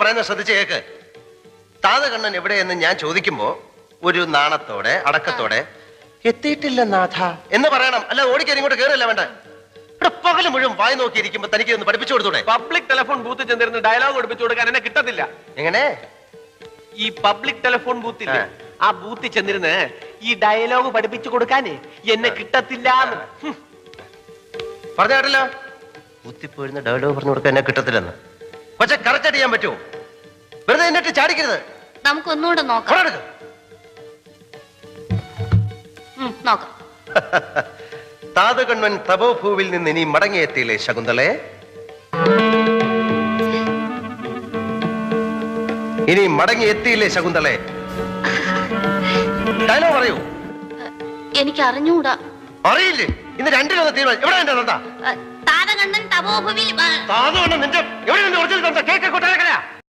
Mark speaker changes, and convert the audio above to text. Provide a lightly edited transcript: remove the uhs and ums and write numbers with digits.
Speaker 1: പറയുന്ന ശ്രദ്ധിച്ച് കേക്ക്. താതകണ്ണൻ എവിടെയെന്ന് ഞാൻ ചോദിക്കുമ്പോ ഒരു നാണത്തോടെ അടക്കത്തോടെ എത്തിയിട്ടില്ല നാഥ എന്ന് പറയണം. അല്ല ഓടിക്കാൻ ഇങ്ങോട്ട് കയറില്ല വേണ്ട. ഇവിടെ പകല് മുഴുവൻ വായി നോക്കിയിരിക്കുമ്പോ തനിക്ക് ഒന്ന് പഠിപ്പിച്ചു കൊടുത്തൂടെ?
Speaker 2: പബ്ലിക് ടെലിഫോൺ ബൂത്ത് ചെന്നിരുന്ന് ഡയലോഗ് പഠിപ്പിച്ചു കൊടുക്കാൻ എന്നെ കിട്ടത്തില്ല.
Speaker 1: എങ്ങനെ?
Speaker 2: ഈ പബ്ലിക് ടെലിഫോൺ ബൂത്തില്ലേ, ആ ബൂത്തിൽ ചെന്നിരുന്ന് ഈ ഡയലോഗ് പഠിപ്പിച്ചു കൊടുക്കാനേ എന്നെ കിട്ടത്തില്ല.
Speaker 1: പറഞ്ഞാട്ടില്ല ബൂത്തിപ്പോയിരുന്ന ഡയലോഗ് പറഞ്ഞു കൊടുക്കാൻ എന്നെ കിട്ടത്തില്ലെന്ന്. പക്ഷെ കറക്റ്റ് ചെയ്യാൻ പറ്റുമോ? വെറുതെ എന്നിട്ട് ചാടിക്കരുത്.
Speaker 3: നമുക്ക് ഒന്നുകൂടെ നോക്കാം. നോക്കാം.
Speaker 1: താതകണ്ണൻ തപോഭൂവിൽ നിന്ന് ഇനി മടങ്ങിയെത്തിയില്ലേ ശകുന്തളെ? ഇനി മടങ്ങിയെത്തിയില്ലേ ശകുന്തളെ? ഡയലോഗ് പറയൂ.
Speaker 3: എനിക്ക് അറിഞ്ഞൂടാ.
Speaker 1: അറിയില്ലേ? ഇന്ന് രണ്ടിലൊന്ന് തീരുമാനം. എവിടെ എന്റെ തന്ത?
Speaker 3: താതകണ്ണൻ തപോഭൂവിൽ.
Speaker 1: താതകണ്ണൻ നിന്റെ എവിടെ ഒറിജിനൽ തന്ത? കേക്ക് കൊട്ടാരക്കരയാ?